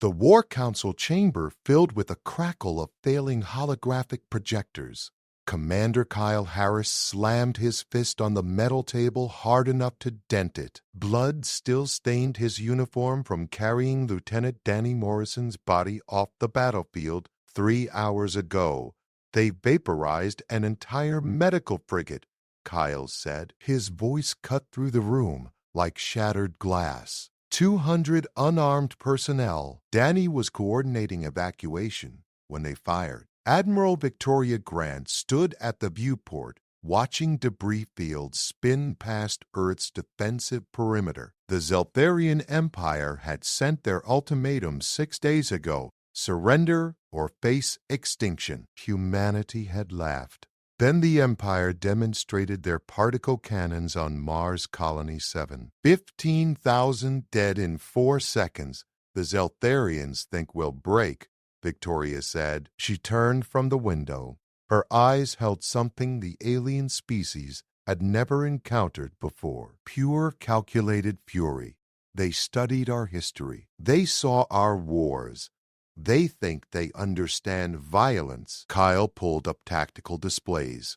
The War Council chamber filled with a crackle of failing holographic projectors. Commander Kyle Harris slammed his fist on the metal table hard enough to dent it. Blood still stained his uniform from carrying Lieutenant Danny Morrison's body off the battlefield 3 hours ago. They vaporized an entire medical frigate, Kyle said. His voice cut through the room like shattered glass. 200 unarmed personnel. Danny was coordinating evacuation when they fired. Admiral Victoria Grant stood at the viewport, watching debris fields spin past Earth's defensive perimeter. The Zeltharian Empire had sent their ultimatum 6 days ago: surrender or face extinction. Humanity had laughed. Then the Empire demonstrated their particle cannons on Mars Colony 7. 15,000 dead in 4 seconds. The Zeltharians think we'll break, Victoria said. She turned from the window. Her eyes held something the alien species had never encountered before. Pure, calculated fury. They studied our history. They saw our wars. They think they understand violence. Kyle pulled up tactical displays.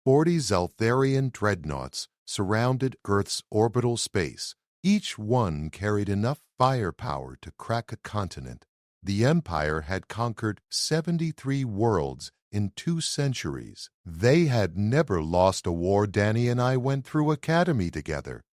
40 Zeltharian dreadnoughts surrounded Earth's orbital space. Each one carried enough firepower to crack a continent. The Empire had conquered 73 worlds in 2 centuries. They had never lost a war Danny and I went through academy together,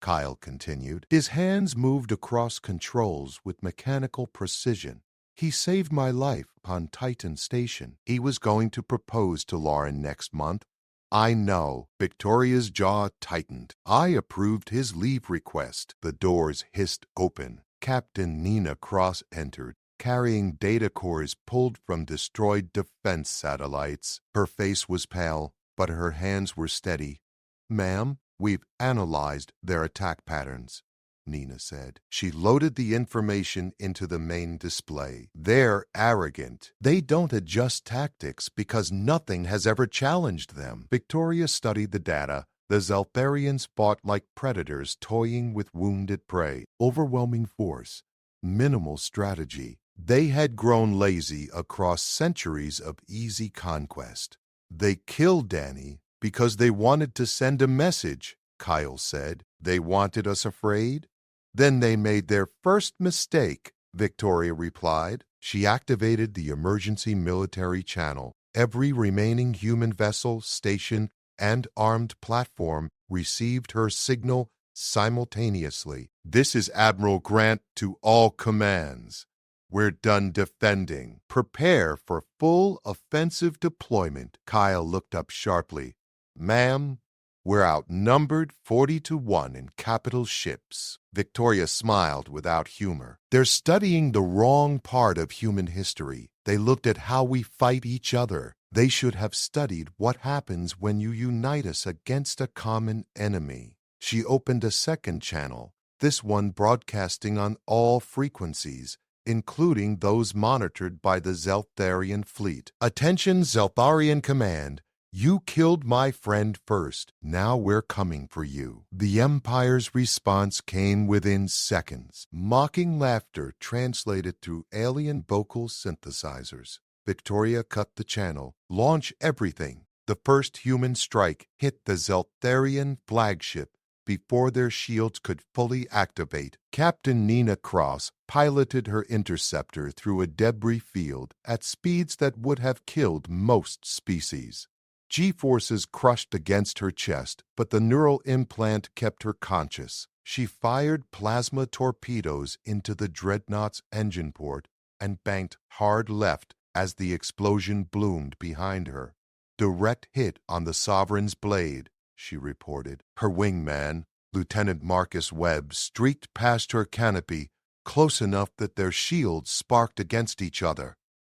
Kyle continued. His hands moved across controls with mechanical precision. He saved my life on Titan Station. He was going to propose to Lauren next month. I know. Victoria's jaw tightened. I approved his leave request. The doors hissed open. Captain Nina Cross entered, carrying data cores pulled from destroyed defense satellites. Her face was pale, but her hands were steady. Ma'am, we've analyzed their attack patterns, Nina said. She loaded the information into the main display. They're arrogant. They don't adjust tactics because nothing has ever challenged them. Victoria studied the data. The Zeltharians fought like predators toying with wounded prey. Overwhelming force. Minimal strategy. They had grown lazy across centuries of easy conquest. They killed Danny because they wanted to send a message, Kyle said. They wanted us afraid? Then they made their first mistake, Victoria replied. She activated the emergency military channel. Every remaining human vessel, station, and armed platform received her signal simultaneously. This is Admiral Grant to all commands. We're done defending. Prepare for full offensive deployment. Kyle looked up sharply. Ma'am, we're outnumbered 40-1 in capital ships. Victoria smiled without humor. They're studying the wrong part of human history. They looked at how we fight each other. They should have studied what happens when you unite us against a common enemy. She opened a second channel, this one broadcasting on all frequencies, including those monitored by the Zeltharian fleet. Attention, Zeltharian Command. You killed my friend first. Now we're coming for you. The Empire's response came within seconds. Mocking laughter translated through alien vocal synthesizers. Victoria cut the channel. Launch everything. The first human strike hit the Zeltharian flagship before their shields could fully activate. Captain Nina Cross piloted her interceptor through a debris field at speeds that would have killed most species. G-forces crushed against her chest, but the neural implant kept her conscious. She fired plasma torpedoes into the dreadnought's engine port and banked hard left as the explosion bloomed behind her. Direct hit on the Sovereign's blade, she reported. Her wingman, Lieutenant Marcus Webb, streaked past her canopy, close enough that their shields sparked against each other.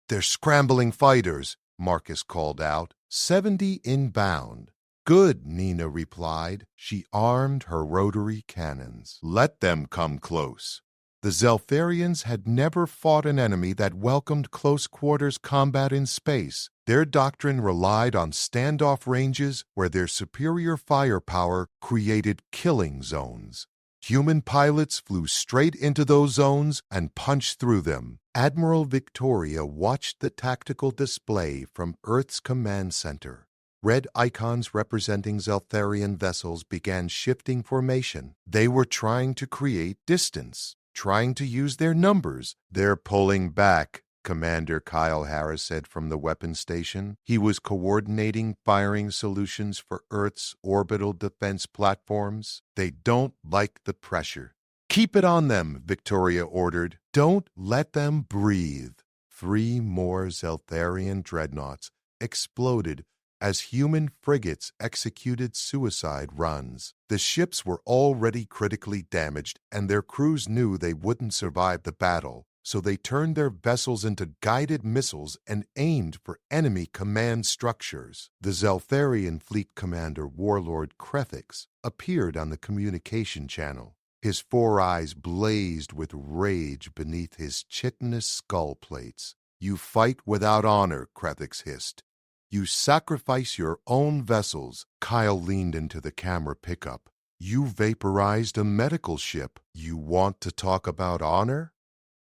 They're scrambling fighters, Marcus called out. 70 inbound. Good, Nina replied. She armed her rotary cannons. Let them come close. The Zeltharians had never fought an enemy that welcomed close-quarters combat in space. Their doctrine relied on standoff ranges where their superior firepower created killing zones. Human pilots flew straight into those zones and punched through them. Admiral Victoria watched the tactical display from Earth's command center. Red icons representing Zeltharian vessels began shifting formation. They were trying to create distance, trying to use their numbers. "They're pulling back," Commander Kyle Harris said from the weapons station. He was coordinating firing solutions for Earth's orbital defense platforms. "They don't like the pressure." "Keep it on them," Victoria ordered. "Don't let them breathe." 3 more Zeltharian dreadnoughts exploded as human frigates executed suicide runs. The ships were already critically damaged, and their crews knew they wouldn't survive the battle, so they turned their vessels into guided missiles and aimed for enemy command structures. The Zeltharian fleet commander, Warlord Krethix, appeared on the communication channel. His 4 eyes blazed with rage beneath his chitinous skull plates. "You fight without honor," Krethix hissed. "You sacrifice your own vessels." Kyle leaned into the camera pickup. "You vaporized a medical ship. You want to talk about honor?"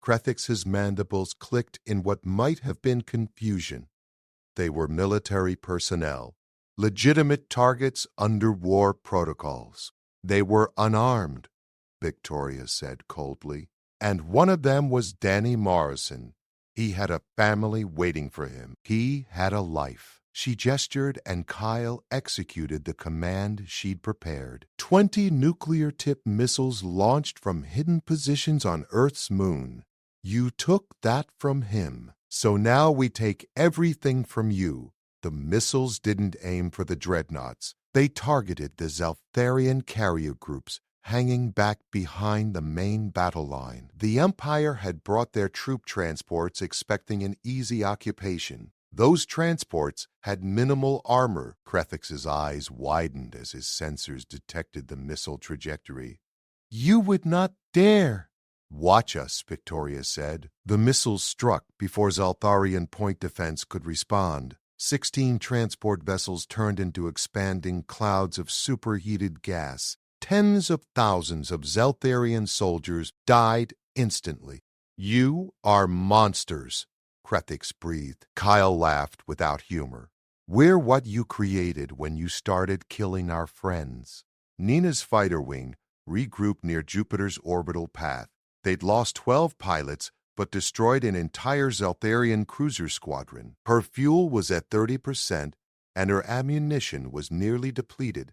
Krethix's mandibles clicked in what might have been confusion. They were military personnel, legitimate targets under war protocols. "They were unarmed," Victoria said coldly. "And one of them was Danny Morrison. He had a family waiting for him. He had a life." She gestured, and Kyle executed the command she'd prepared. 20 nuclear-tipped missiles launched from hidden positions on Earth's moon. "You took that from him, so now we take everything from you." The missiles didn't aim for the dreadnoughts. They targeted the Zeltharian carrier groups hanging back behind the main battle line. The Empire had brought their troop transports expecting an easy occupation. Those transports had minimal armor. Krethix's eyes widened as his sensors detected the missile trajectory. "You would not dare." "Watch us," Victoria said. The missiles struck before Zeltharian point defense could respond. 16 transport vessels turned into expanding clouds of superheated gas. Tens of thousands of Zeltharian soldiers died instantly. "You are monsters," Krethix breathed. Kyle laughed without humor. "We're what you created when you started killing our friends." Nina's fighter wing regrouped near Jupiter's orbital path. They'd lost 12 pilots, but destroyed an entire Zeltharian cruiser squadron. Her fuel was at 30%, and her ammunition was nearly depleted.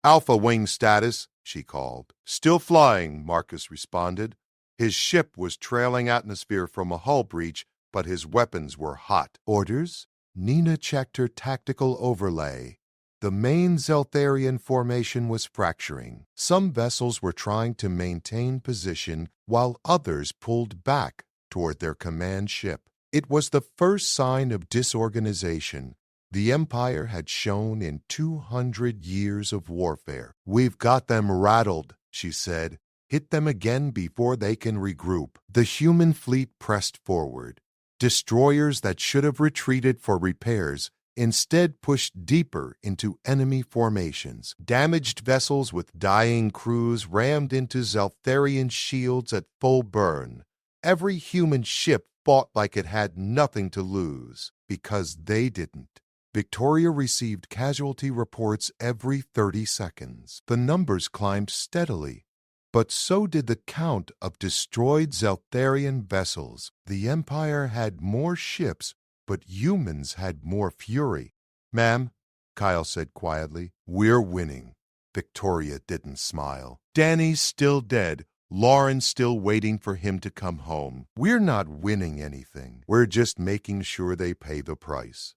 "Alpha wing status," she called. "Still flying," Marcus responded. His ship was trailing atmosphere from a hull breach, but his weapons were hot. "Orders?" Nina checked her tactical overlay. The main Zeltharian formation was fracturing. Some vessels were trying to maintain position, while others pulled back toward their command ship. It was the first sign of disorganization the Empire had shown in 200 years of warfare. "We've got them rattled," she said. "Hit them again before they can regroup." The human fleet pressed forward. Destroyers that should have retreated for repairs instead pushed deeper into enemy formations. Damaged vessels with dying crews rammed into Zeltharian shields at full burn. Every human ship fought like it had nothing to lose, because they didn't. Victoria received casualty reports every 30 seconds. The numbers climbed steadily, but so did the count of destroyed Zeltharian vessels. The Empire had more ships, but humans had more fury. "Ma'am," Kyle said quietly, "we're winning." Victoria didn't smile. "Danny's still dead. Lauren's still waiting for him to come home. We're not winning anything. We're just making sure they pay the price."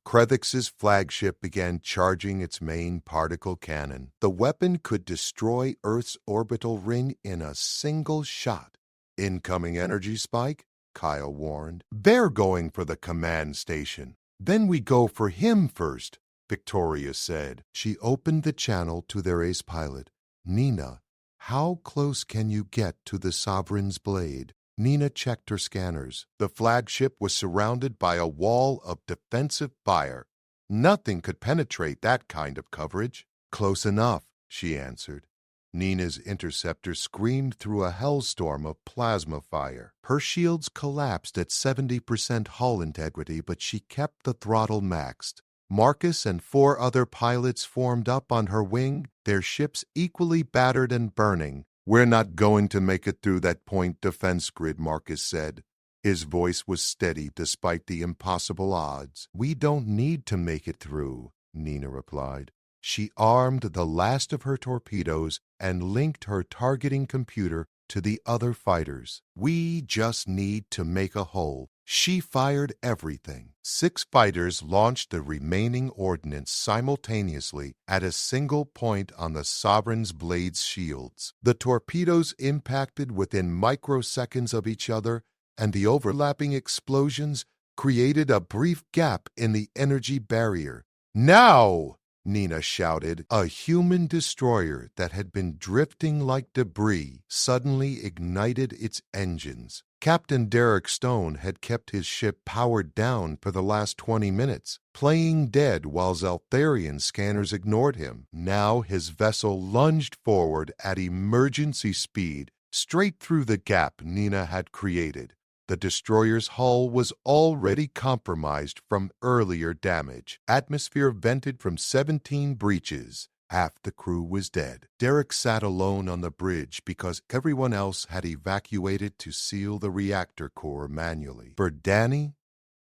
Krethix's flagship began charging its main particle cannon. The weapon could destroy Earth's orbital ring in a single shot. "Incoming energy spike," Kyle warned. "They're going for the command station." "Then we go for him first," Victoria said. She opened the channel to their ace pilot. "Nina, how close can you get to the Sovereign's blade?" Nina checked her scanners. The flagship was surrounded by a wall of defensive fire. Nothing could penetrate that kind of coverage. "Close enough," she answered. Nina's interceptor screamed through a hellstorm of plasma fire. Her shields collapsed at 70% hull integrity, but she kept the throttle maxed. Marcus and 4 other pilots formed up on her wing, their ships equally battered and burning. "We're not going to make it through that point defense grid," Marcus said. His voice was steady despite the impossible odds. "We don't need to make it through," Nina replied. She armed the last of her torpedoes and linked her targeting computer to the other fighters. "We just need to make a hole." She fired everything. 6 fighters launched the remaining ordnance simultaneously at a single point on the Sovereign's Blade's shields. The torpedoes impacted within microseconds of each other, and the overlapping explosions created a brief gap in the energy barrier. "Now!" Nina shouted. A human destroyer that had been drifting like debris suddenly ignited its engines. Captain Derek Stone had kept his ship powered down for the last 20 minutes, playing dead while Zeltharian scanners ignored him. Now his vessel lunged forward at emergency speed, straight through the gap Nina had created. The destroyer's hull was already compromised from earlier damage. Atmosphere vented from 17 breaches. Half the crew was dead. Derek sat alone on the bridge because everyone else had evacuated to seal the reactor core manually. "For Danny,"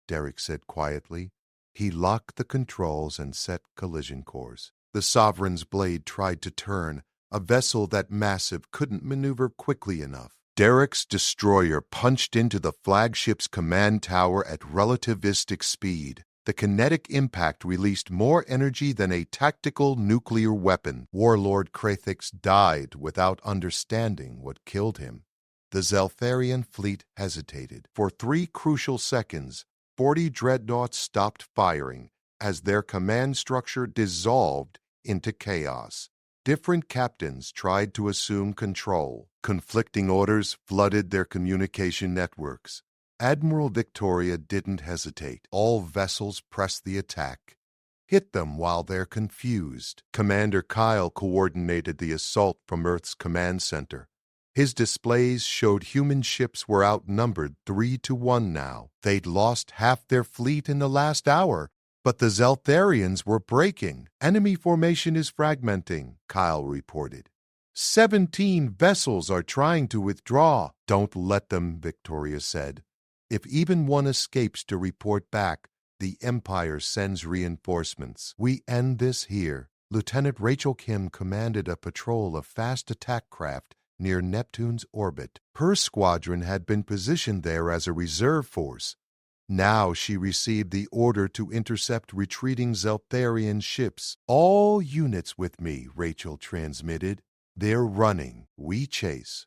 Derek said quietly. He locked the controls and set collision course. The Sovereign's Blade tried to turn. A vessel that massive couldn't maneuver quickly enough. Derek's destroyer punched into the flagship's command tower at relativistic speed. The kinetic impact released more energy than a tactical nuclear weapon. Warlord Krathix died without understanding what killed him. The Zeltharian fleet hesitated. For 3 crucial seconds, 40 dreadnoughts stopped firing as their command structure dissolved into chaos. Different captains tried to assume control. Conflicting orders flooded their communication networks. Admiral Victoria didn't hesitate. All vessels pressed the attack. Hit them while they're confused. Commander Kyle coordinated the assault from Earth's command center. His displays showed human ships were outnumbered 3-1 now. They'd lost half their fleet in the last hour. But the Zeltharians were breaking. "Enemy formation is fragmenting," Kyle reported. 17 vessels are trying to withdraw." "Don't let them," Victoria said. "If even one escapes to report back, the Empire sends reinforcements. We end this here." Lieutenant Rachel Kim commanded a patrol of fast attack craft near Neptune's orbit. Her squadron had been positioned there as a reserve force. Now she received the order to intercept retreating Zeltharian ships. "All units with me," Rachel transmitted. "They're running. We chase."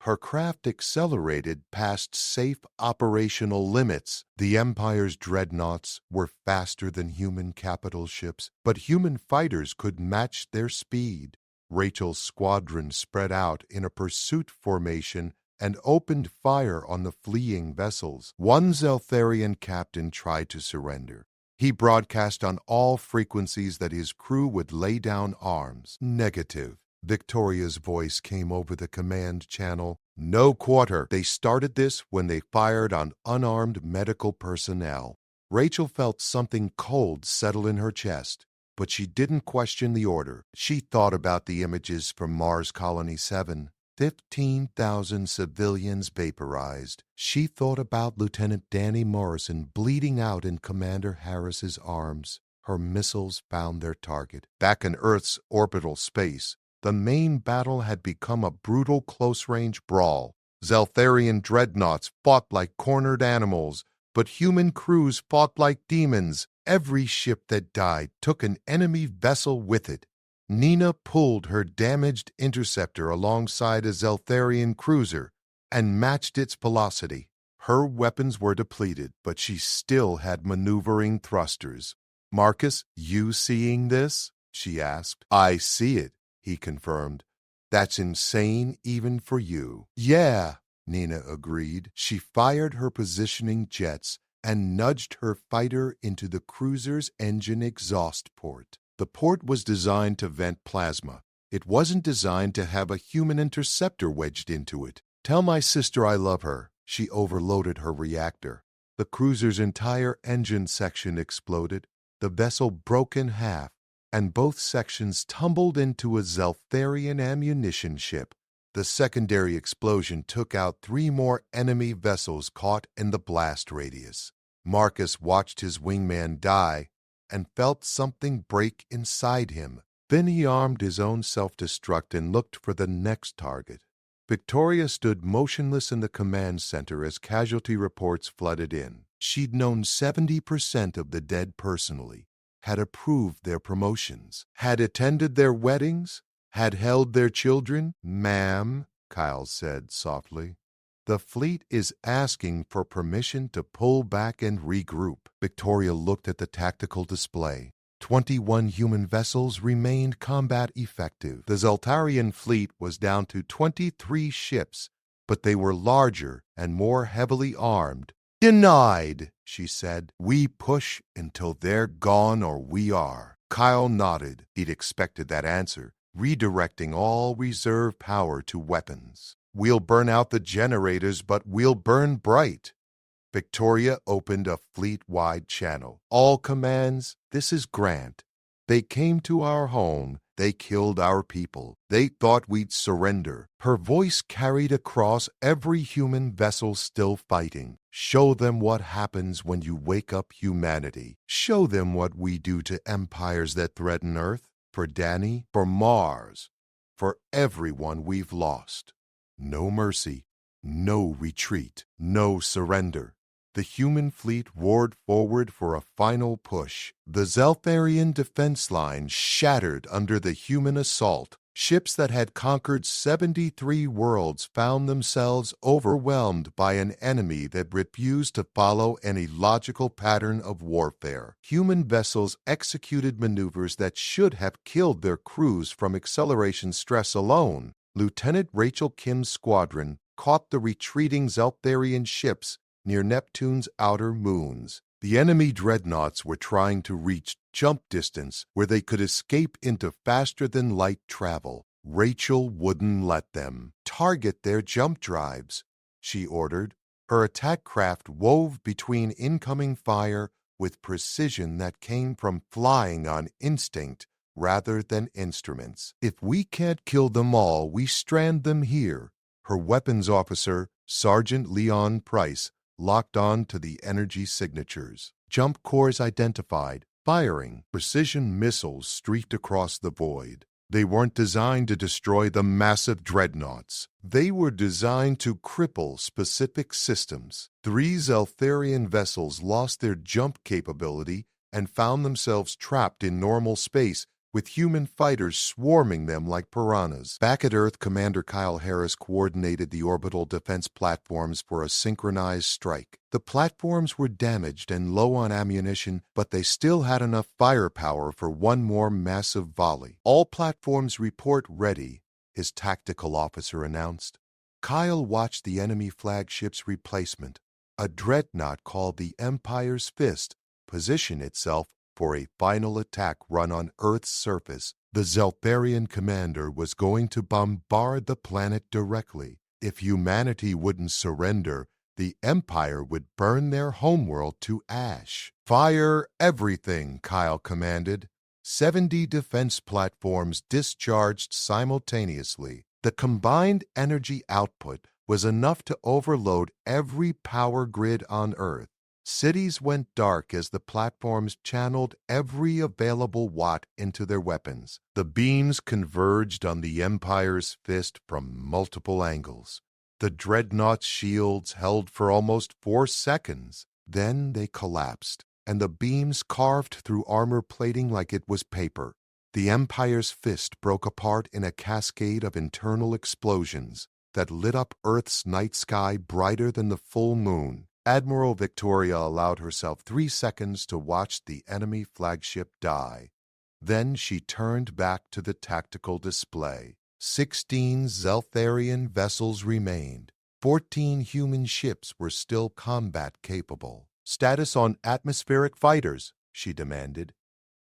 Her craft accelerated past safe operational limits. The Empire's dreadnoughts were faster than human capital ships, but human fighters could match their speed. Rachel's squadron spread out in a pursuit formation and opened fire on the fleeing vessels. One Zeltharian captain tried to surrender. He broadcast on all frequencies that his crew would lay down arms. "Negative." Victoria's voice came over the command channel. "No quarter." They started this when they fired on unarmed medical personnel. Rachel felt something cold settle in her chest, but she didn't question the order. She thought about the images from Mars Colony 7. 15,000 civilians vaporized. She thought about Lieutenant Danny Morrison bleeding out in Commander Harris's arms. Her missiles found their target. Back in Earth's orbital space, the main battle had become a brutal close-range brawl. Zeltharian dreadnoughts fought like cornered animals, but human crews fought like demons. Every ship that died took an enemy vessel with it. Nina pulled her damaged interceptor alongside a Zeltharian cruiser and matched its velocity. Her weapons were depleted, but she still had maneuvering thrusters. "Marcus, you seeing this?" she asked. "I see it," he confirmed. "That's insane even for you." "Yeah," Nina agreed. She fired her positioning jets and nudged her fighter into the cruiser's engine exhaust port. The port was designed to vent plasma. It wasn't designed to have a human interceptor wedged into it. Tell my sister I love her. She overloaded her reactor. The cruiser's entire engine section exploded. The vessel broke in half, and both sections tumbled into a Zeltharian ammunition ship. The secondary explosion took out 3 more enemy vessels caught in the blast radius. Marcus watched his wingman die and felt something break inside him. Then he armed his own self-destruct and looked for the next target. Victoria stood motionless in the command center as casualty reports flooded in. She'd known 70% of the dead personally, had approved their promotions, had attended their weddings, had held their children. "Ma'am," Kyle said softly, "the fleet is asking for permission to pull back and regroup." Victoria looked at the tactical display. 21 human vessels remained combat effective. The Zeltarian fleet was down to 23 ships, but they were larger and more heavily armed. "Denied," she said. "We push until they're gone or we are." Kyle nodded. He'd expected that answer, redirecting all reserve power to weapons. "We'll burn out the generators, but we'll burn bright." Victoria opened a fleet-wide channel. "All commands, this is Grant. They came to our home. They killed our people. They thought we'd surrender." Her voice carried across every human vessel still fighting. "Show them what happens when you wake up humanity. Show them what we do to empires that threaten Earth, for Danny, for Mars, for everyone we've lost. No mercy, no retreat, no surrender." The human fleet roared forward for a final push. The Zeltharian defense line shattered under the human assault. Ships that had conquered 73 worlds found themselves overwhelmed by an enemy that refused to follow any logical pattern of warfare. Human vessels executed maneuvers that should have killed their crews from acceleration stress alone. Lieutenant Rachel Kim's squadron caught the retreating Zeltharian ships near Neptune's outer moons. The enemy dreadnoughts were trying to reach jump distance where they could escape into faster-than-light travel. Rachel wouldn't let them. "Target their jump drives," she ordered. Her attack craft wove between incoming fire with precision that came from flying on instinct rather than instruments. "If we can't kill them all, we strand them here." Her weapons officer, Sergeant Leon Price, locked on to the energy signatures. Jump cores identified, firing. Precision missiles streaked across the void. They weren't designed to destroy the massive dreadnoughts. They were designed to cripple specific systems. 3 Zeltharian vessels lost their jump capability and found themselves trapped in normal space, with human fighters swarming them like piranhas. Back at Earth, Commander Kyle Harris coordinated the orbital defense platforms for a synchronized strike. The platforms were damaged and low on ammunition, but they still had enough firepower for one more massive volley. "All platforms report ready," his tactical officer announced. Kyle watched the enemy flagship's replacement, a dreadnought called the Empire's Fist, position itself for a final attack run on Earth's surface. The Zeltharian commander was going to bombard the planet directly. If humanity wouldn't surrender, the Empire would burn their homeworld to ash. "Fire everything," Kyle commanded. 70 defense platforms discharged simultaneously. The combined energy output was enough to overload every power grid on Earth. Cities went dark as the platforms channeled every available watt into their weapons. The beams converged on the Empire's Fist from multiple angles. The dreadnought's shields held for almost 4 seconds. Then they collapsed, and the beams carved through armor plating like it was paper. The Empire's Fist broke apart in a cascade of internal explosions that lit up Earth's night sky brighter than the full moon. Admiral Victoria allowed herself 3 seconds to watch the enemy flagship die. Then she turned back to the tactical display. 16 Zeltharian vessels remained. 14 human ships were still combat-capable. "Status on atmospheric fighters," she demanded.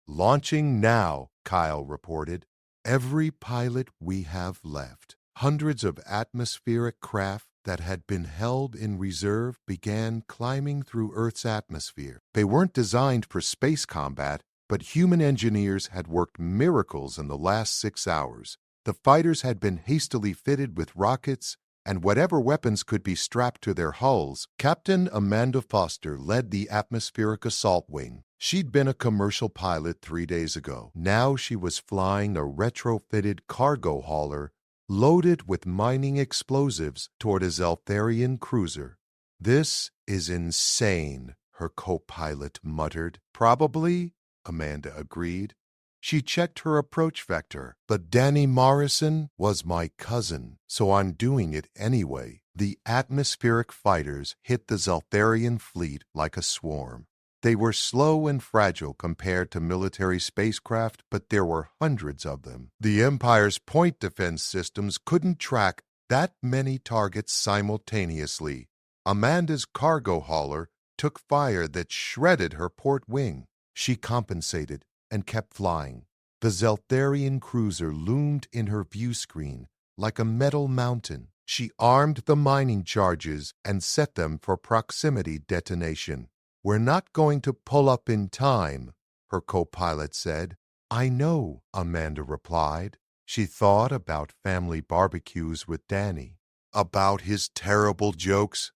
"Launching now," Kyle reported. every pilot we have left. Hundreds of atmospheric craft that had been held in reserve began climbing through Earth's atmosphere. They weren't designed for space combat, but human engineers had worked miracles in the last 6 hours. The fighters had been hastily fitted with rockets and whatever weapons could be strapped to their hulls. Captain Amanda Foster led the atmospheric assault wing. She'd been a commercial pilot 3 days ago. Now she was flying a retrofitted cargo hauler loaded with mining explosives toward a Zeltharian cruiser. "This is insane," her co-pilot muttered. "Probably," Amanda agreed. She checked her approach vector. "But Danny Morrison was my cousin, so I'm doing it anyway." The atmospheric fighters hit the Zeltharian fleet like a swarm. They were slow and fragile compared to military spacecraft, but there were hundreds of them. The Empire's point defense systems couldn't track that many targets simultaneously. Amanda's cargo hauler took fire that shredded her port wing. She compensated and kept flying. The Zeltharian cruiser loomed in her view screen like a metal mountain. She armed the mining charges and set them for proximity detonation. "We're not going to pull up in time," her co-pilot said. "I know," Amanda replied. She thought about family barbecues with Danny, about his terrible jokes,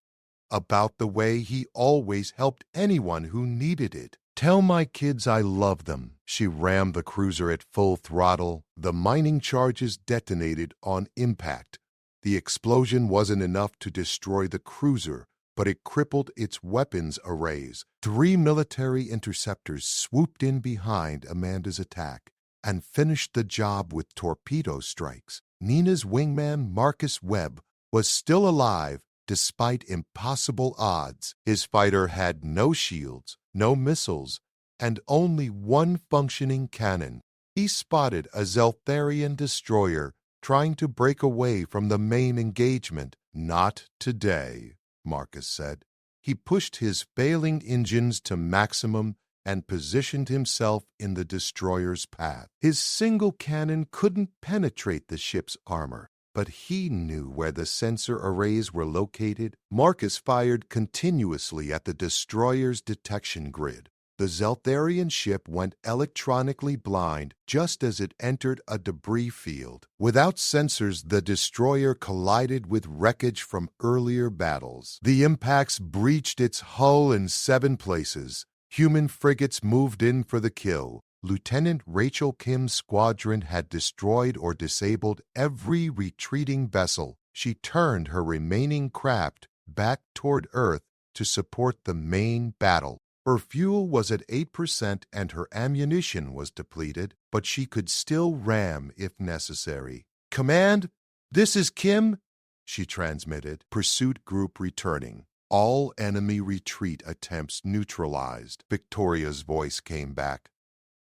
about the way he always helped anyone who needed it. "Tell my kids I love them." She rammed the cruiser at full throttle. The mining charges detonated on impact. The explosion wasn't enough to destroy the cruiser, but it crippled its weapons arrays. 3 military interceptors swooped in behind Amanda's attack and finished the job with torpedo strikes. Nina's wingman, Marcus Webb, was still alive despite impossible odds. His fighter had no shields, no missiles, and only one functioning cannon. He spotted a Zeltharian destroyer trying to break away from the main engagement. "Not today," Marcus said. He pushed his failing engines to maximum and positioned himself in the destroyer's path. His single cannon couldn't penetrate the ship's armor, but he knew where the sensor arrays were located. Marcus fired continuously at the destroyer's detection grid. The Zeltharian ship went electronically blind just as it entered a debris field. Without sensors, the destroyer collided with wreckage from earlier battles. The impacts breached its hull in 7 places. Human frigates moved in for the kill. Lieutenant Rachel Kim's squadron had destroyed or disabled every retreating vessel. She turned her remaining craft back toward Earth to support the main battle. Her fuel was at 8% and her ammunition was depleted, but she could still ram if necessary. "Command, this is Kim," she transmitted. Pursuit group returning. "All enemy retreat attempts neutralized," Victoria's voice came back.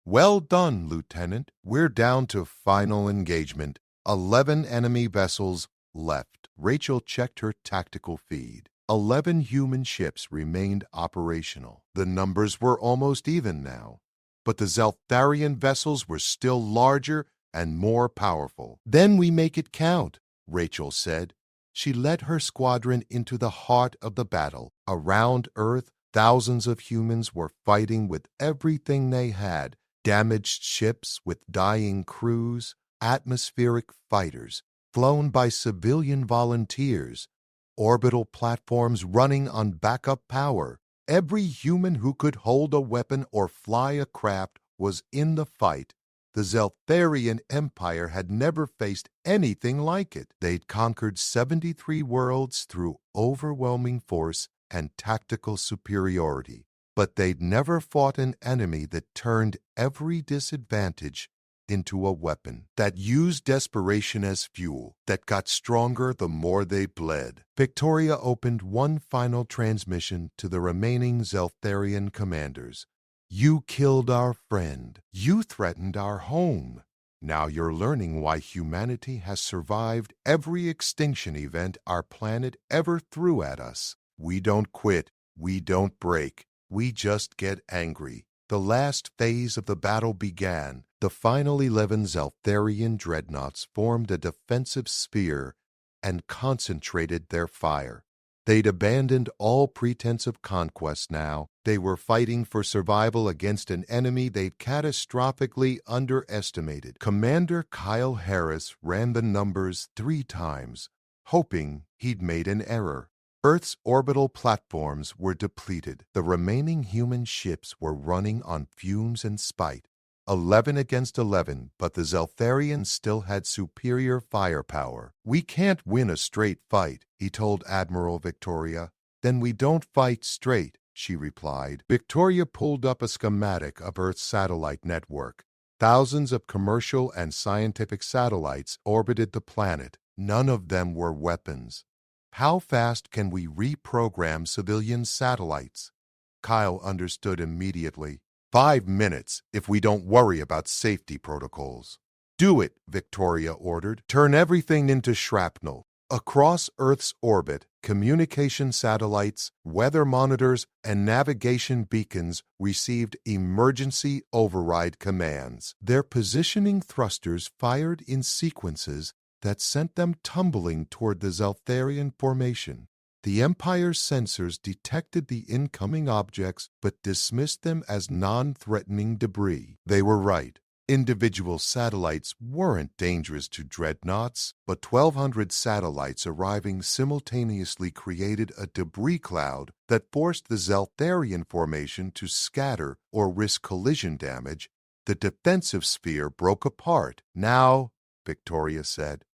"Well done, Lieutenant. We're down to final engagement. 11 enemy vessels left." Rachel checked her tactical feed. 11 human ships remained operational. The numbers were almost even now, but the Zeltharian vessels were still larger and more powerful. "Then we make it count," Rachel said. She led her squadron into the heart of the battle. Around Earth, thousands of humans were fighting with everything they had: damaged ships with dying crews, atmospheric fighters flown by civilian volunteers, orbital platforms running on backup power. Every human who could hold a weapon or fly a craft was in the fight. The Zeltharian Empire had never faced anything like it. They'd conquered 73 worlds through overwhelming force and tactical superiority, but they'd never fought an enemy that turned every disadvantage into a weapon, that used desperation as fuel, that got stronger the more they bled. Victoria opened one final transmission to the remaining Zeltharian commanders. "You killed our friend. You threatened our home. Now you're learning why humanity has survived every extinction event our planet ever threw at us. We don't quit. We don't break. We just get angry. The last phase of the battle began. The final 11 Zeltharian dreadnoughts formed a defensive sphere and concentrated their fire. They'd abandoned all pretense of conquest now. They were fighting for survival against an enemy they'd catastrophically underestimated. Commander Kyle Harris ran the numbers 3 times, hoping he'd made an error. Earth's orbital platforms were depleted. The remaining human ships were running on fumes and spite. 11 against 11, but the Zeltharians still had superior firepower. "We can't win a straight fight," he told Admiral Victoria. "Then we don't fight straight," she replied. Victoria pulled up a schematic of Earth's satellite network. Thousands of commercial and scientific satellites orbited the planet. None of them were weapons. "How fast can we reprogram civilian satellites?" Kyle understood immediately. 5 minutes if we don't worry about safety protocols. "Do it," Victoria ordered. "Turn everything into shrapnel." Across Earth's orbit, communication satellites, weather monitors, and navigation beacons received emergency override commands. Their positioning thrusters fired in sequences that sent them tumbling toward the Zeltharian formation. The Empire's sensors detected the incoming objects but dismissed them as non-threatening debris. They were right. Individual satellites weren't dangerous to dreadnoughts, but 1,200 satellites arriving simultaneously created a debris cloud that forced the Zeltharian formation to scatter or risk collision damage. The defensive sphere broke apart. "Now," Victoria said.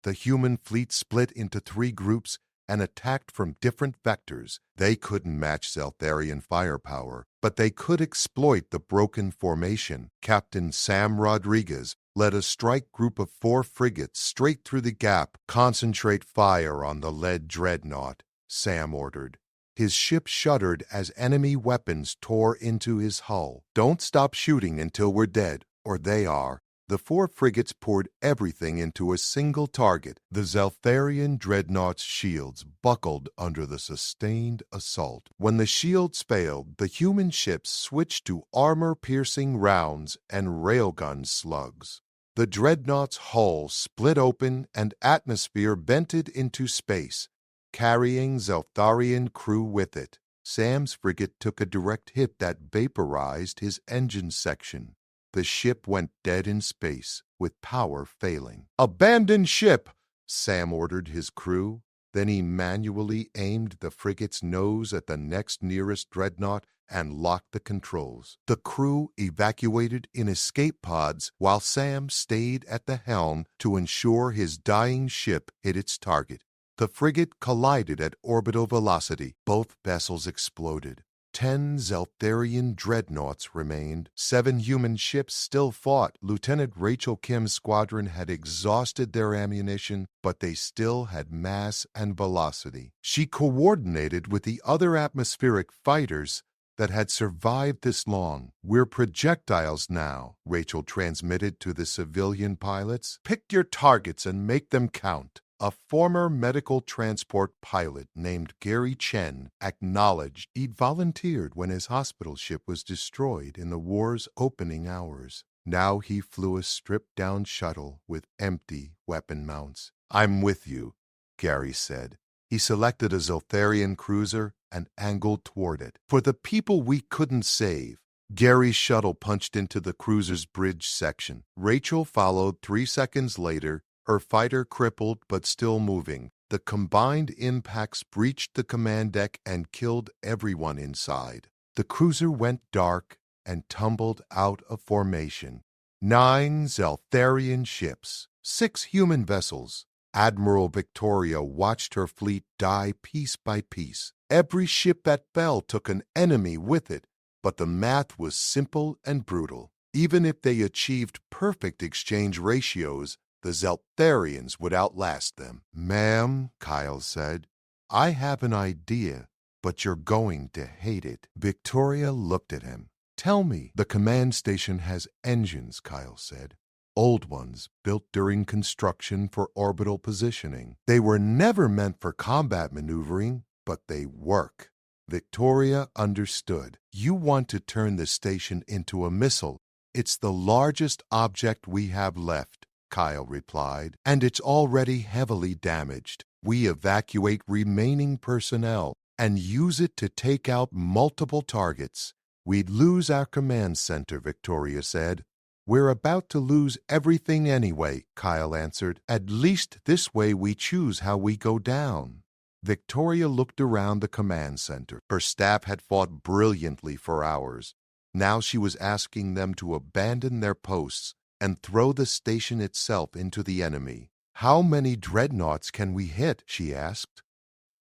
The human fleet split into 3 groups and attacked from different vectors. They couldn't match Zeltharian firepower, but they could exploit the broken formation. Captain Sam Rodriguez led a strike group of 4 frigates straight through the gap. "Concentrate fire on the lead dreadnought," Sam ordered. His ship shuddered as enemy weapons tore into his hull. "Don't stop shooting until we're dead, or they are." The 4 frigates poured everything into a single target. The Zeltharian dreadnought's shields buckled under the sustained assault. When the shields failed, the human ships switched to armor-piercing rounds and railgun slugs. The dreadnought's hull split open and atmosphere vented into space, carrying Zeltharian crew with it. Sam's frigate took a direct hit that vaporized his engine section. The ship went dead in space, with power failing. "Abandon ship!" Sam ordered his crew. Then he manually aimed the frigate's nose at the next nearest dreadnought and locked the controls. The crew evacuated in escape pods while Sam stayed at the helm to ensure his dying ship hit its target. The frigate collided at orbital velocity. Both vessels exploded. 10 Zeltharian dreadnoughts remained. 7 human ships still fought. Lieutenant Rachel Kim's squadron had exhausted their ammunition, but they still had mass and velocity. She coordinated with the other atmospheric fighters that had survived this long. "We're projectiles now," Rachel transmitted to the civilian pilots. "Pick your targets and make them count." A former medical transport pilot named Gary Chen acknowledged he'd volunteered when his hospital ship was destroyed in the war's opening hours. Now he flew a stripped-down shuttle with empty weapon mounts. "I'm with you," Gary said. He selected a Zeltharian cruiser and angled toward it. "For the people we couldn't save." Gary's shuttle punched into the cruiser's bridge section. Rachel followed 3 seconds later, her fighter crippled but still moving. The combined impacts breached the command deck and killed everyone inside. The cruiser went dark and tumbled out of formation. 9 Zeltharian ships, 6 human vessels. Admiral Victoria watched her fleet die piece by piece. Every ship that fell took an enemy with it, but the math was simple and brutal. Even if they achieved perfect exchange ratios, the Zeltharians would outlast them. "Ma'am," Kyle said, "I have an idea, but you're going to hate it." Victoria looked at him. "Tell me." "The command station has engines," Kyle said. "Old ones built during construction for orbital positioning. They were never meant for combat maneuvering, but they work." Victoria understood. You want to turn the station into a missile. It's the largest object we have left, Kyle replied, and it's already heavily damaged. We evacuate remaining personnel and use it to take out multiple targets. We'd lose our command center, Victoria said. We're about to lose everything anyway, Kyle answered. At least this way we choose how we go down. Victoria looked around the command center. Her staff had fought brilliantly for hours. Now she was asking them to abandon their posts and throw the station itself into the enemy. How many dreadnoughts can we hit? She asked.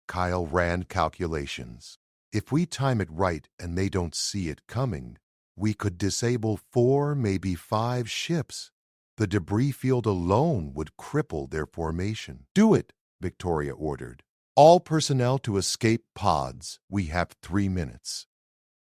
Kyle ran calculations. If we time it right and they don't see it coming, we could disable 4, maybe 5 ships. The debris field alone would cripple their formation. Do it, Victoria ordered. All personnel to escape pods. We have 3 minutes.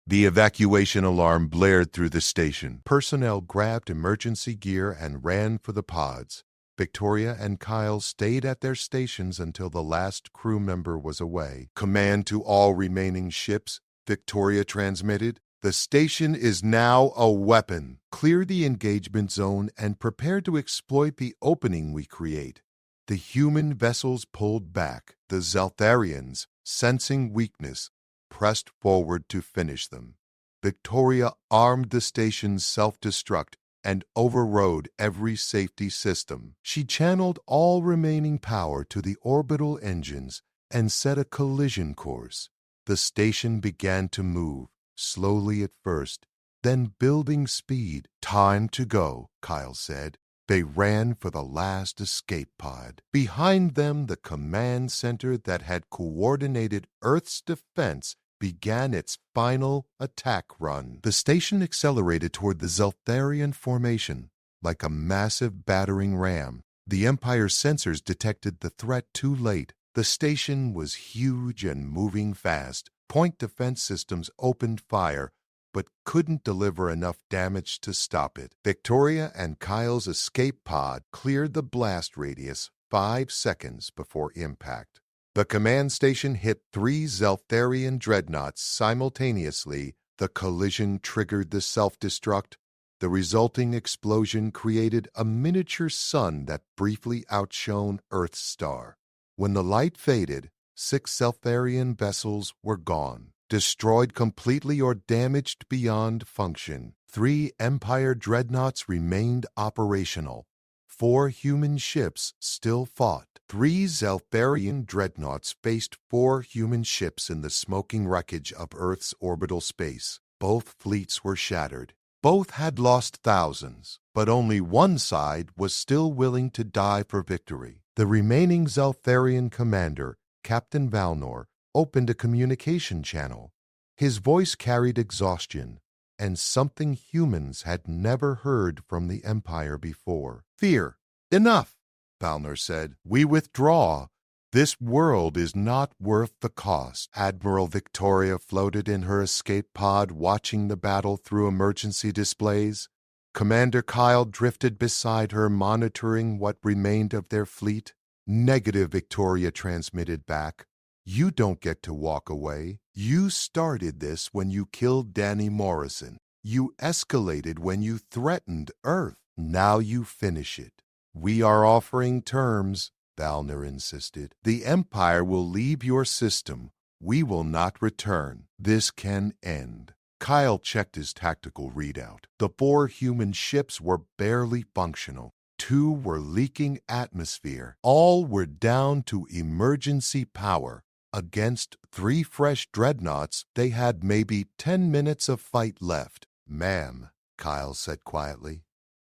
The evacuation alarm blared through the station. Personnel grabbed emergency gear and ran for the pods. Victoria and Kyle stayed at their stations until the last crew member was away. Command to all remaining ships, Victoria transmitted. The station is now a weapon. Clear the engagement zone and prepare to exploit the opening we create. The human vessels pulled back. The Zeltharians, sensing weakness, pressed forward to finish them. Victoria armed the station's self-destruct and overrode every safety system. She channeled all remaining power to the orbital engines and set a collision course. The station began to move, slowly at first, then building speed. Time to go, Kyle said. They ran for the last escape pod. Behind them, the command center that had coordinated Earth's defense began its final attack run. The station accelerated toward the Zeltharian formation like a massive battering ram. The Empire's sensors detected the threat too late. The station was huge and moving fast. Point defense systems opened fire, but couldn't deliver enough damage to stop it. Victoria and Kyle's escape pod cleared the blast radius 5 seconds before impact. The command station hit 3 Zeltharian dreadnoughts simultaneously. The collision triggered the self-destruct. The resulting explosion created a miniature sun that briefly outshone Earth's star. When the light faded, 6 Zeltharian vessels were gone, destroyed completely or damaged beyond function. 3 Empire dreadnoughts remained operational. 4 human ships still fought. 3 Zeltharian dreadnoughts faced 4 human ships in the smoking wreckage of Earth's orbital space. Both fleets were shattered. Both had lost thousands, but only one side was still willing to die for victory. The remaining Zeltharian commander, Captain Valnor, opened a communication channel. His voice carried exhaustion and something humans had never heard from the Empire before. Fear. Enough, Valnor said. We withdraw. This world is not worth the cost. Admiral Victoria floated in her escape pod, watching the battle through emergency displays. Commander Kyle drifted beside her, monitoring what remained of their fleet. Negative, Victoria transmitted back. You don't get to walk away. You started this when you killed Danny Morrison. You escalated when you threatened Earth. Now you finish it. We are offering terms, Valnor insisted. The Empire will leave your system. We will not return. This can end. Kyle checked his tactical readout. The 4 human ships were barely functional. 2 were leaking atmosphere. All were down to emergency power. Against 3 fresh dreadnoughts, they had maybe 10 minutes of fight left. Ma'am, Kyle said quietly,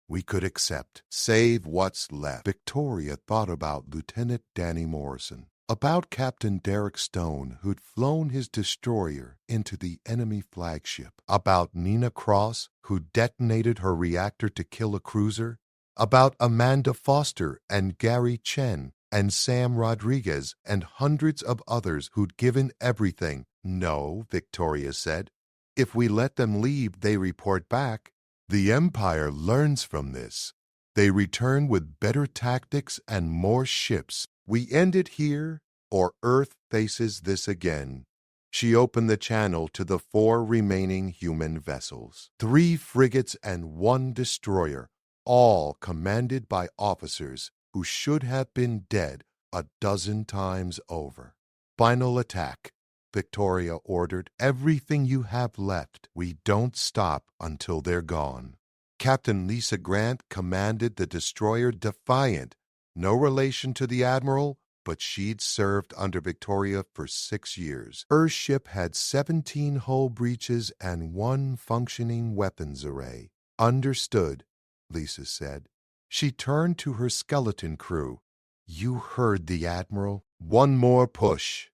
we could accept. Save what's left. Victoria thought about Lieutenant Danny Morrison, about Captain Derek Stone, who'd flown his destroyer into the enemy flagship, about Nina Cross, who detonated her reactor to kill a cruiser, about Amanda Foster and Gary Chen and Sam Rodriguez and hundreds of others who'd given everything. No, Victoria said. If we let them leave, they report back. The Empire learns from this. They return with better tactics and more ships. We end it here, or Earth faces this again. She opened the channel to the 4 remaining human vessels, 3 frigates and 1 destroyer, all commanded by officers who should have been dead a dozen times over. "Final attack," Victoria ordered. "Everything you have left. We don't stop until they're gone." Captain Lisa Grant commanded the destroyer Defiant, no relation to the Admiral, but she'd served under Victoria for 6 years. Her ship had 17 hull breaches and 1 functioning weapons array. "Understood," Lisa said. She turned to her skeleton crew. "You heard the Admiral. One more push."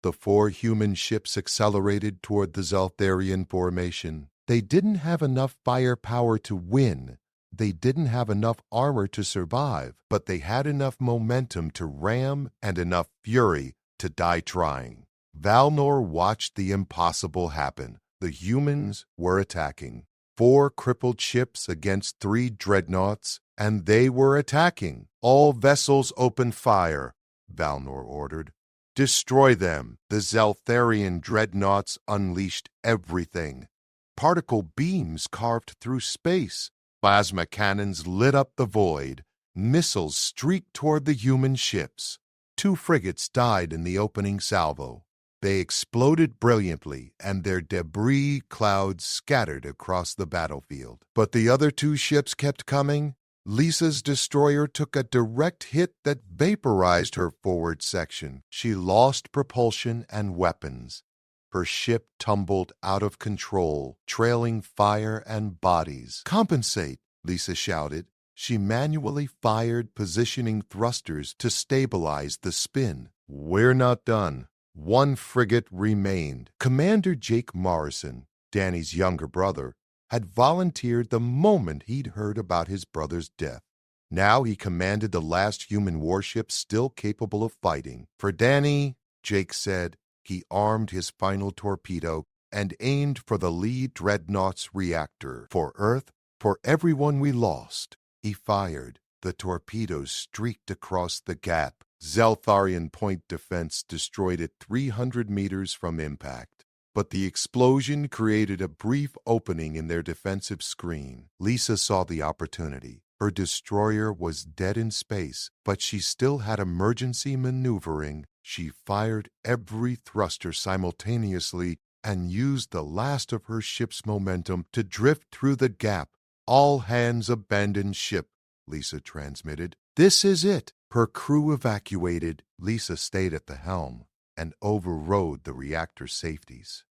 The 4 human ships accelerated toward the Zeltharian formation. They didn't have enough firepower to win. They didn't have enough armor to survive, but they had enough momentum to ram and enough fury to die trying. Valnor watched the impossible happen. The humans were attacking. 4 crippled ships against 3 dreadnoughts, and they were attacking. "All vessels open fire," Valnor ordered. "Destroy them." The Zeltharian dreadnoughts unleashed everything. Particle beams carved through space. Plasma cannons lit up the void. Missiles streaked toward the human ships. 2 frigates died in the opening salvo. They exploded brilliantly, and their debris clouds scattered across the battlefield. But the other 2 ships kept coming. Lisa's destroyer took a direct hit that vaporized her forward section. She lost propulsion and weapons. Her ship tumbled out of control, trailing fire and bodies. "Compensate," Lisa shouted. She manually fired positioning thrusters to stabilize the spin. "We're not done." 1 frigate remained. Commander Jake Morrison, Danny's younger brother, had volunteered the moment he'd heard about his brother's death. Now he commanded the last human warship still capable of fighting. "For Danny," Jake said. He armed his final torpedo and aimed for the lead dreadnought's reactor. "For Earth, for everyone we lost." He fired. The torpedoes streaked across the gap. Zeltharian point defense destroyed it 300 meters from impact. But the explosion created a brief opening in their defensive screen. Lisa saw the opportunity. Her destroyer was dead in space, but she still had emergency maneuvering. She fired every thruster simultaneously and used the last of her ship's momentum to drift through the gap. "All hands abandon ship," Lisa transmitted. "This is it." Her crew evacuated. Lisa stayed at the helm and overrode the reactor safeties.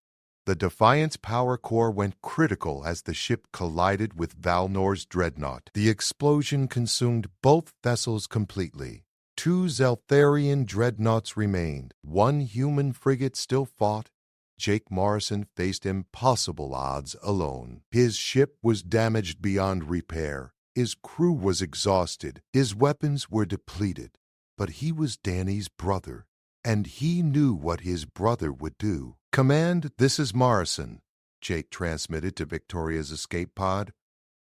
The Defiant's power core went critical as the ship collided with Valnor's dreadnought. The explosion consumed both vessels completely. 2 Zeltharian dreadnoughts remained. 1 human frigate still fought. Jake Morrison faced impossible odds alone. His ship was damaged beyond repair. His crew was exhausted. His weapons were depleted. But he was Danny's brother, and he knew what his brother would do. "Command, this is Morrison," Jake transmitted to Victoria's escape pod.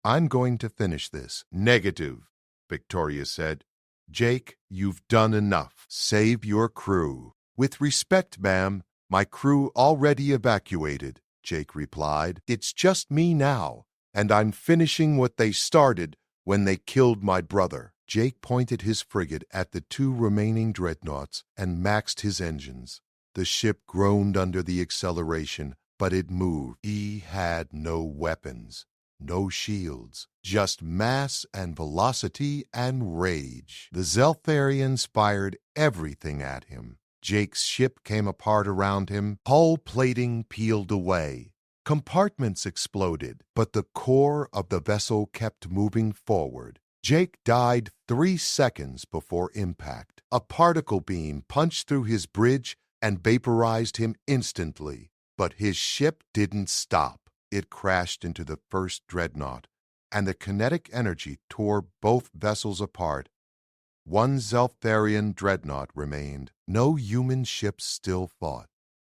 "I'm going to finish this." "Negative," Victoria said. "Jake, you've done enough. Save your crew." "With respect, ma'am, my crew already evacuated," Jake replied. "It's just me now, and I'm finishing what they started when they killed my brother." Jake pointed his frigate at the 2 remaining dreadnoughts and maxed his engines. The ship groaned under the acceleration, but it moved. He had no weapons, no shields, just mass and velocity and rage. The Zeltharians fired everything at him. Jake's ship came apart around him. Hull plating peeled away. Compartments exploded, but the core of the vessel kept moving forward. Jake died 3 seconds before impact. A particle beam punched through his bridge and vaporized him instantly. But his ship didn't stop. It crashed into the first dreadnought, and the kinetic energy tore both vessels apart. 1 Zeltharian dreadnought remained. No human ships still fought.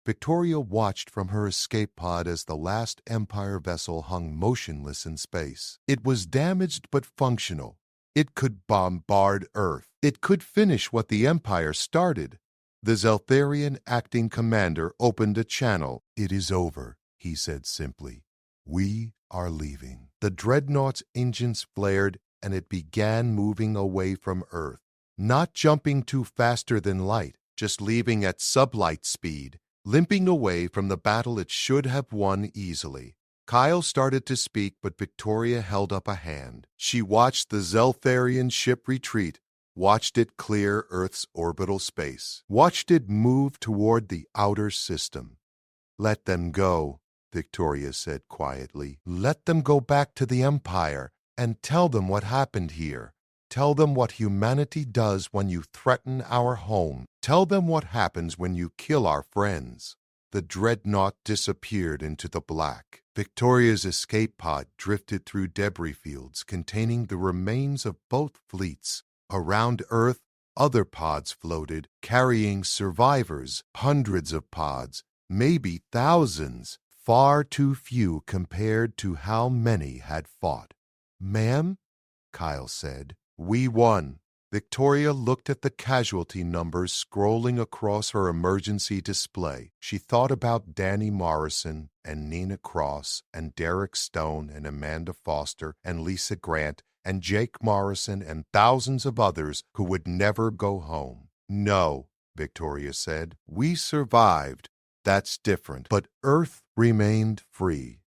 Victoria watched from her escape pod as the last Empire vessel hung motionless in space. It was damaged but functional. It could bombard Earth. It could finish what the Empire started. The Zeltharian acting commander opened a channel. "It is over," he said simply. "We are leaving." The dreadnought's engines flared, and it began moving away from Earth. Not jumping too faster than light, just leaving at sublight speed, limping away from the battle it should have won easily. Kyle started to speak, but Victoria held up a hand. She watched the Zeltharian ship retreat, watched it clear Earth's orbital space, watched it move toward the outer system. "Let them go," Victoria said quietly. "Let them go back to the Empire and tell them what happened here. Tell them what humanity does when you threaten our home. Tell them what happens when you kill our friends." The dreadnought disappeared into the black. Victoria's escape pod drifted through debris fields containing the remains of both fleets. Around Earth, other pods floated, carrying survivors, hundreds of pods, maybe thousands, far too few compared to how many had fought. "Ma'am," Kyle said. "We won." Victoria looked at the casualty numbers scrolling across her emergency display. She thought about Danny Morrison and Nina Cross and Derek Stone and Amanda Foster and Lisa Grant and Jake Morrison and thousands of others who would never go home. "No," Victoria said. "We survived. That's different. But Earth remained free.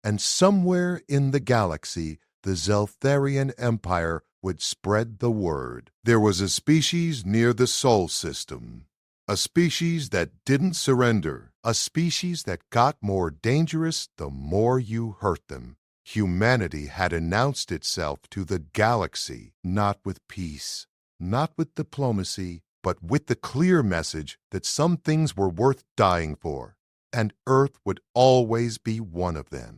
And somewhere in the galaxy, the Zeltharian Empire would spread the word. There was a species near the Sol system, a species that didn't surrender, a species that got more dangerous the more you hurt them. Humanity had announced itself to the galaxy, not with peace, not with diplomacy, but with the clear message that some things were worth dying for, and Earth would always be one of them."